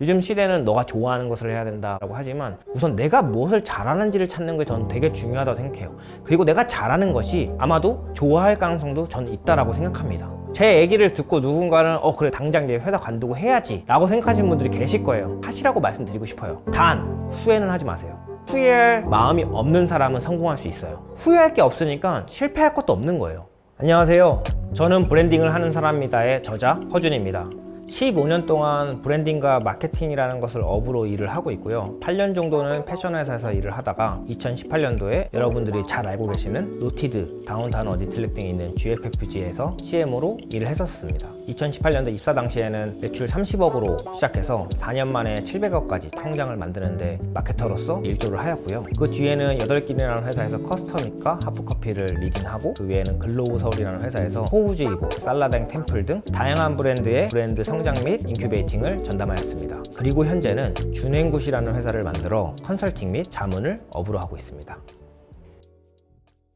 요즘 시대는 너가 좋아하는 것을 해야 된다라고 하지만 우선 내가 무엇을 잘하는지를 찾는 게 저는 되게 중요하다고 생각해요. 그리고 내가 잘하는 것이 아마도 좋아할 가능성도 저는 있다라고 생각합니다. 제 얘기를 듣고 누군가는 그래 당장 내 회사 관두고 해야지 라고 생각하시는 분들이 계실 거예요. 하시라고 말씀드리고 싶어요. 단 후회는 하지 마세요. 후회할 마음이 없는 사람은 성공할 수 있어요. 후회할 게 없으니까 실패할 것도 없는 거예요. 안녕하세요. 저는 브랜딩을 하는 사람입니다의 저자 허준입니다. 15년 동안 브랜딩과 마케팅이라는 것을 업으로 일을 하고 있고요. 8년 정도는 패션 회사에서 일을 하다가 2018년도에 여러분들이 잘 알고 계시는 노티드, 다운타운 어디틀렉 등에 있는 GFFG에서 CM으로 일을 했었습니다. 2018년도 입사 당시에는 매출 30억으로 시작해서 4년 만에 700억까지 성장을 만드는데 마케터로서 일조를 하였고요. 그 뒤에는 8길이라는 회사에서 커스터믹과 하프커피를 리딩하고, 그 외에는 글로우 서울이라는 회사에서 호우주의보, 살라댕 템플 등 다양한 브랜드의 브랜드 성장 및 인큐베이팅을 전담하였습니다. 그리고 현재는 준행굿이라는 회사를 만들어 컨설팅 및 자문을 업으로 하고 있습니다.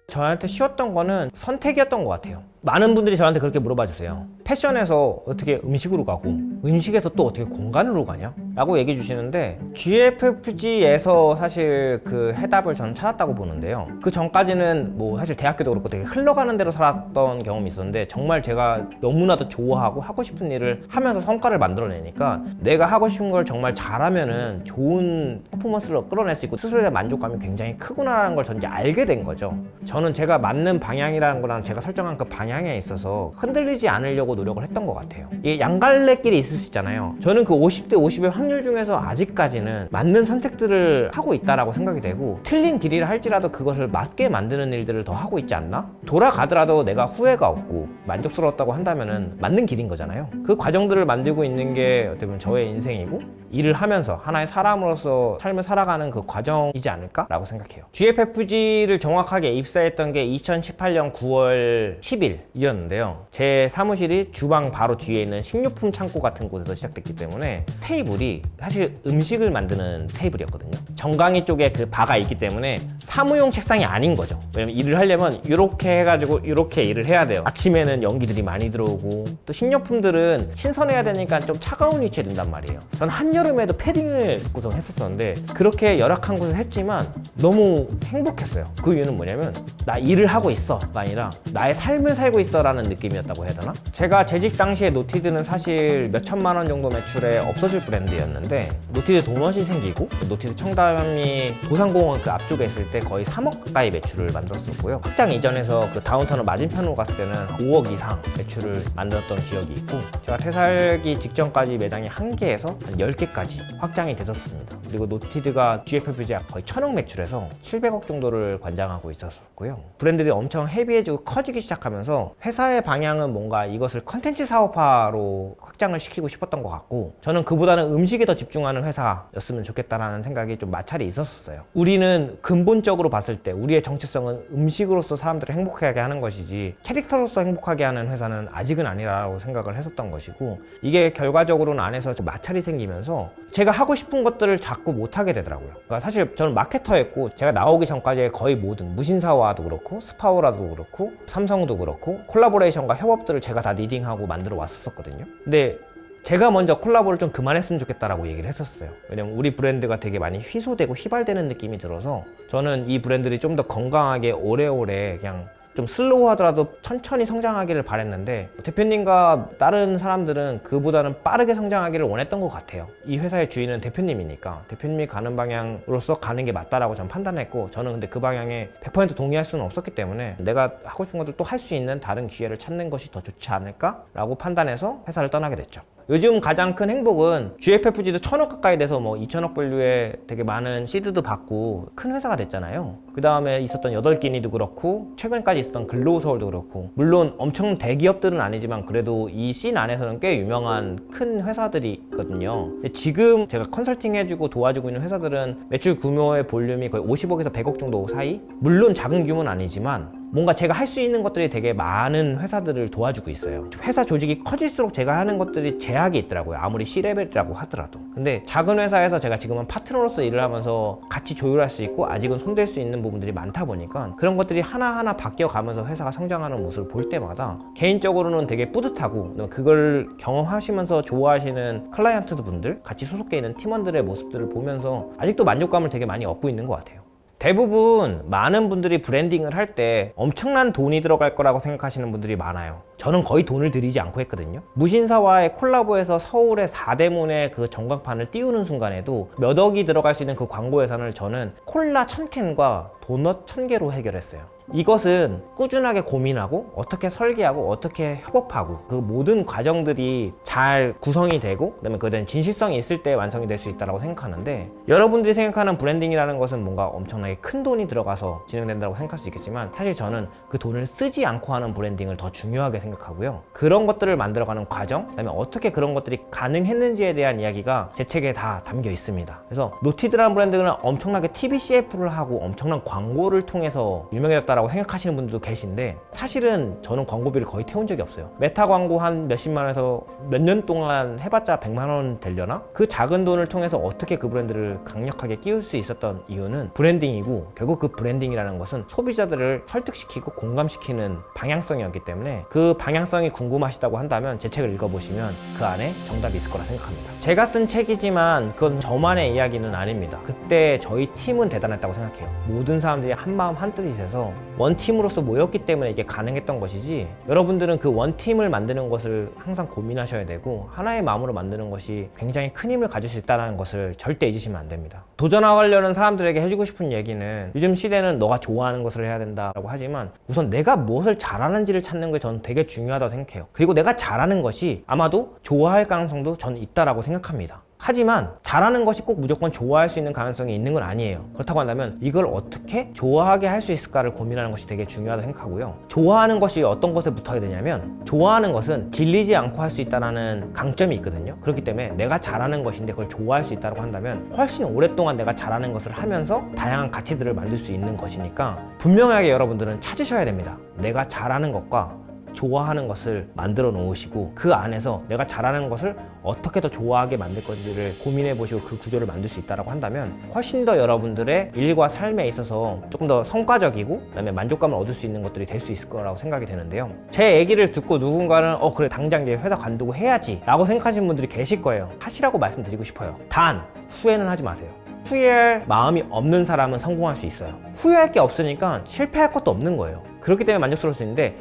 저한테 쉬웠던 거는 선택이었던 것 같아요. 많은 분들이 저한테 그렇게 물어봐 주세요. 패션에서 어떻게 음식으로 가고 음식에서 또 어떻게 공간으로 가냐? 라고 얘기해 주시는데, GFFG에서 사실 그 해답을 저는 찾았다고 보는데요. 그 전까지는 뭐 사실 대학교도 그렇고 되게 흘러가는 대로 살았던 경험이 있었는데, 정말 제가 너무나도 좋아하고 하고 싶은 일을 하면서 성과를 만들어내니까 내가 하고 싶은 걸 정말 잘하면은 좋은 퍼포먼스를 끌어낼 수 있고 스스로에 대한 만족감이 굉장히 크구나라는 걸 전 이제 알게 된 거죠. 저는 제가 맞는 방향이라는 거랑 제가 설정한 그 방향에 있어서 흔들리지 않으려고 노력을 했던 것 같아요. 이게 양갈래길이 있을 수 있잖아요. 저는 그 50대 50의 확률 중에서 아직까지는 맞는 선택들을 하고 있다라고 생각이 되고, 틀린 길이라 할지라도 그것을 맞게 만드는 일들을 더 하고 있지 않나? 돌아가더라도 내가 후회가 없고 만족스러웠다고 한다면은 맞는 길인 거잖아요. 그 과정들을 만들고 있는 게 어떻게 보면 저의 인생이고, 일을 하면서 하나의 사람으로서 삶을 살아가는 그 과정이지 않을까라고 생각해요. GFFG를 정확하게 입사했던 게 2018년 9월 10일이었는데요. 제 사무실이 주방 바로 뒤에 있는 식료품 창고 같은 곳에서 시작됐기 때문에 테이블이 사실 음식을 만드는 테이블이었거든요. 정강이 쪽에 그 바가 있기 때문에 사무용 책상이 아닌 거죠. 왜냐면 일을 하려면 이렇게 해가지고 이렇게 일을 해야 돼요. 아침에는 연기들이 많이 들어오고, 또 식료품들은 신선해야 되니까 좀 차가운 위치에 둔단 말이에요. 전 한여름에도 패딩을 입고서 했었었는데, 그렇게 열악한 곳을 했지만 너무 행복했어요. 그 이유는 뭐냐면 나 일을 하고 있어가 아니라 나의 삶을 살고 있어 라는 느낌이었다고 해야 되나? 제가 재직 당시에 노티드는 사실 몇 천만 원 정도 매출에 없어질 브랜드였는데, 노티드 도넛이 생기고 노티드 청담이 도산공원 그 앞쪽에 있을 때 거의 3억 가까이 매출을 만들었었고요. 확장 이전에서 그 다운타운 맞은편으로 갔을 때는 5억 이상 매출을 만들었던 기억이 있고, 제가 퇴사하기 직전까지 매장이 1개에서 한 10개까지 확장이 됐었습니다. 그리고 노티드가 GFFG가 거의 1000억 매출에서 700억 정도를 관장하고 있었고요. 브랜드들이 엄청 헤비해지고 커지기 시작하면서 회사의 방향은 뭔가 이것을 컨텐츠 사업화로 확장을 시키고 싶었던 것 같고, 저는 그보다는 음식에 더 집중하는 회사였으면 좋겠다라는 생각이 좀 마찰이 있었어요. 우리는 근본적으로 봤을 때 우리의 정체성은 음식으로서 사람들을 행복하게 하는 것이지 캐릭터로서 행복하게 하는 회사는 아직은 아니라고 생각을 했었던 것이고, 이게 결과적으로는 안에서 좀 마찰이 생기면서 제가 하고 싶은 것들을 자꾸 못하게 되더라고요. 그러니까 사실 저는 마케터였고, 제가 나오기 전까지 거의 모든 무신사와도 그렇고 스파오라도 그렇고 삼성도 그렇고 콜라보레이션과 협업들을 제가 다 리딩하고 만들어 왔었거든요. 근데 제가 먼저 콜라보를 좀 그만했으면 좋겠다라고 얘기를 했었어요. 왜냐면 우리 브랜드가 되게 많이 희소되고 휘발되는 느낌이 들어서, 저는 이 브랜드들이 좀 더 건강하게 오래오래 그냥 좀 슬로우하더라도 천천히 성장하기를 바랬는데, 대표님과 다른 사람들은 그보다는 빠르게 성장하기를 원했던 것 같아요. 이 회사의 주인은 대표님이니까 대표님이 가는 방향으로서 가는 게 맞다라고 저는 판단했고, 저는 근데 그 방향에 100% 동의할 수는 없었기 때문에 내가 하고 싶은 것들 또 할 수 있는 다른 기회를 찾는 것이 더 좋지 않을까라고 판단해서 회사를 떠나게 됐죠. 요즘 가장 큰 행복은 GFFG도 1000억 가까이 돼서 뭐 2000억 밸류에 되게 많은 시드도 받고 큰 회사가 됐잖아요. 그 다음에 있었던 8끼니도 그렇고, 최근까지 있었던 글로우 서울도 그렇고, 물론 엄청 대기업들은 아니지만 그래도 이 씬 안에서는 꽤 유명한 큰 회사들이 있거든요. 근데 지금 제가 컨설팅 해주고 도와주고 있는 회사들은 매출 규모의 볼륨이 거의 50억에서 100억 정도 사이? 물론 작은 규모는 아니지만 뭔가 제가 할 수 있는 것들이 되게 많은 회사들을 도와주고 있어요. 회사 조직이 커질수록 제가 하는 것들이 제약이 있더라고요. 아무리 C레벨이라고 하더라도. 근데 작은 회사에서 제가 지금은 파트너로서 일을 하면서 같이 조율할 수 있고 아직은 손댈 수 있는 부분들이 많다 보니까 그런 것들이 하나하나 바뀌어가면서 회사가 성장하는 모습을 볼 때마다 개인적으로는 되게 뿌듯하고 그걸 경험하시면서 좋아하시는 클라이언트 분들, 같이 소속돼 있는 팀원들의 모습들을 보면서 아직도 만족감을 되게 많이 얻고 있는 것 같아요. 대부분 많은 분들이 브랜딩을 할 때 엄청난 돈이 들어갈 거라고 생각하시는 분들이 많아요. 저는 거의 돈을 들이지 않고 했거든요. 무신사와의 콜라보해서 서울의 4대문의 그 전광판을 띄우는 순간에도 몇 억이 들어갈 수 있는 그 광고 예산을 저는 콜라 1000캔과 도넛 1000개로 해결했어요. 이것은 꾸준하게 고민하고 어떻게 설계하고 어떻게 협업하고 그 모든 과정들이 잘 구성이 되고 그다음에 그에 대한 진실성이 있을 때 완성이 될 수 있다고 생각하는데, 여러분들이 생각하는 브랜딩이라는 것은 뭔가 엄청나게 큰 돈이 들어가서 진행된다고 생각할 수 있겠지만 사실 저는 그 돈을 쓰지 않고 하는 브랜딩을 더 중요하게 생각하고요. 그런 것들을 만들어가는 과정, 그다음에 어떻게 그런 것들이 가능했는지에 대한 이야기가 제 책에 다 담겨 있습니다. 그래서 노티드라는 브랜드는 엄청나게 TVCF를 하고 엄청난 광고를 통해서 유명해졌다라고 생각하시는 분들도 계신데, 사실은 저는 광고비를 거의 태운 적이 없어요. 메타 광고 한 몇십만 원에서 몇 년 동안 해봤자 100만 원 되려나? 그 작은 돈을 통해서 어떻게 그 브랜드를 강력하게 끼울 수 있었던 이유는 브랜딩이고, 결국 그 브랜딩이라는 것은 소비자들을 설득시키고 공감시키는 방향성이었기 때문에 그 방향성이 궁금하시다고 한다면 제 책을 읽어보시면 그 안에 정답이 있을 거라 생각합니다. 제가 쓴 책이지만 그건 저만의 이야기는 아닙니다. 그때 저희 팀은 대단했다고 생각해요. 모든 사람들이 한마음 한뜻이 돼서 원팀으로서 모였기 때문에 이게 가능했던 것이지, 여러분들은 그 원팀을 만드는 것을 항상 고민하셔야 되고 하나의 마음으로 만드는 것이 굉장히 큰 힘을 가질 수 있다는 것을 절대 잊으시면 안 됩니다. 도전하려는 사람들에게 해주고 싶은 얘기는, 요즘 시대는 너가 좋아하는 것을 해야 된다라고 하지만 우선 내가 무엇을 잘하는지를 찾는 게 저는 되게 중요하다고 생각해요. 그리고 내가 잘하는 것이 아마도 좋아할 가능성도 저는 있다라고 생각합니다. 하지만 잘하는 것이 꼭 무조건 좋아할 수 있는 가능성이 있는 건 아니에요. 그렇다고 한다면 이걸 어떻게 좋아하게 할 수 있을까를 고민하는 것이 되게 중요하다고 생각하고요. 좋아하는 것이 어떤 것에 붙어야 되냐면, 좋아하는 것은 질리지 않고 할 수 있다는 강점이 있거든요. 그렇기 때문에 내가 잘하는 것인데 그걸 좋아할 수 있다고 한다면 훨씬 오랫동안 내가 잘하는 것을 하면서 다양한 가치들을 만들 수 있는 것이니까 분명하게 여러분들은 찾으셔야 됩니다. 내가 잘하는 것과 좋아하는 것을 만들어 놓으시고 그 안에서 내가 잘하는 것을 어떻게 더 좋아하게 만들 건지를 고민해 보시고 그 구조를 만들 수 있다고 한다면 훨씬 더 여러분들의 일과 삶에 있어서 조금 더 성과적이고 그다음에 만족감을 얻을 수 있는 것들이 될 수 있을 거라고 생각이 되는데요. 제 얘기를 듣고 누군가는 그래 당장 이제 회사 관두고 해야지 라고 생각하시는 분들이 계실 거예요. 하시라고 말씀드리고 싶어요. 단 후회는 하지 마세요. 후회할 마음이 없는 사람은 성공할 수 있어요. 후회할 게 없으니까 실패할 것도 없는 거예요. 그렇기 때문에 만족스러울 수 있는데,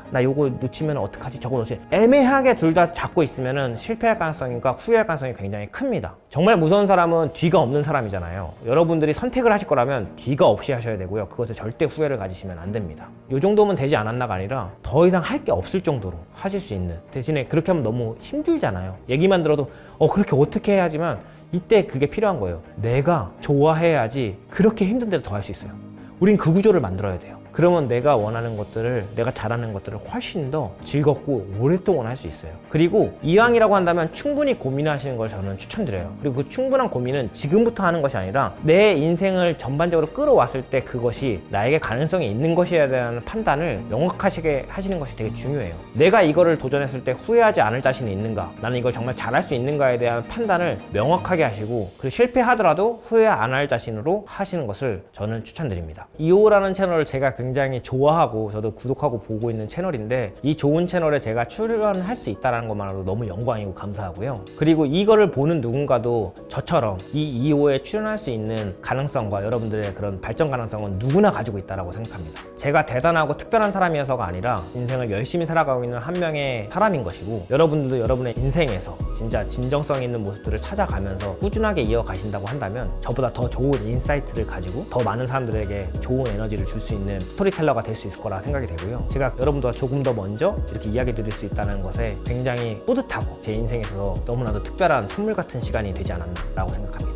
나 요거 놓치면 어떡하지, 저거 놓치면 애매하게 둘 다 잡고 있으면 실패할 가능성과 후회할 가능성이 굉장히 큽니다. 정말 무서운 사람은 뒤가 없는 사람이잖아요. 여러분들이 선택을 하실 거라면 뒤가 없이 하셔야 되고요. 그것에 절대 후회를 가지시면 안 됩니다. 요 정도면 되지 않았나가 아니라 더 이상 할 게 없을 정도로 하실 수 있는, 대신에 그렇게 하면 너무 힘들잖아요. 얘기만 들어도 그렇게 어떻게 해야지만, 이때 그게 필요한 거예요. 내가 좋아해야지 그렇게 힘든데도 더 할 수 있어요. 우린 그 구조를 만들어야 돼요. 그러면 내가 원하는 것들을, 내가 잘하는 것들을 훨씬 더 즐겁고 오랫동안 할 수 있어요. 그리고 이왕이라고 한다면 충분히 고민하시는 걸 저는 추천드려요. 그리고 그 충분한 고민은 지금부터 하는 것이 아니라 내 인생을 전반적으로 끌어왔을 때 그것이 나에게 가능성이 있는 것이어야 되는 판단을 명확하게 하시는 것이 되게 중요해요. 내가 이거를 도전했을 때 후회하지 않을 자신이 있는가, 나는 이걸 정말 잘할 수 있는가에 대한 판단을 명확하게 하시고, 그리고 실패하더라도 후회 안 할 자신으로 하시는 것을 저는 추천드립니다. 2호라는 채널을 제가 굉장히 좋아하고 저도 구독하고 보고 있는 채널인데, 이 좋은 채널에 제가 출연할 수 있다는 것만으로도 너무 영광이고 감사하고요. 그리고 이거를 보는 누군가도 저처럼 이 2호에 출연할 수 있는 가능성과 여러분들의 그런 발전 가능성은 누구나 가지고 있다고 생각합니다. 제가 대단하고 특별한 사람이어서가 아니라 인생을 열심히 살아가고 있는 한 명의 사람인 것이고, 여러분들도 여러분의 인생에서 진짜 진정성 있는 모습들을 찾아가면서 꾸준하게 이어가신다고 한다면 저보다 더 좋은 인사이트를 가지고 더 많은 사람들에게 좋은 에너지를 줄 수 있는 스토리텔러가 될 수 있을 거라 생각이 되고요. 제가 여러분들과 조금 더 먼저 이렇게 이야기 드릴 수 있다는 것에 굉장히 뿌듯하고 제 인생에서 너무나도 특별한 선물 같은 시간이 되지 않았나라고 생각합니다.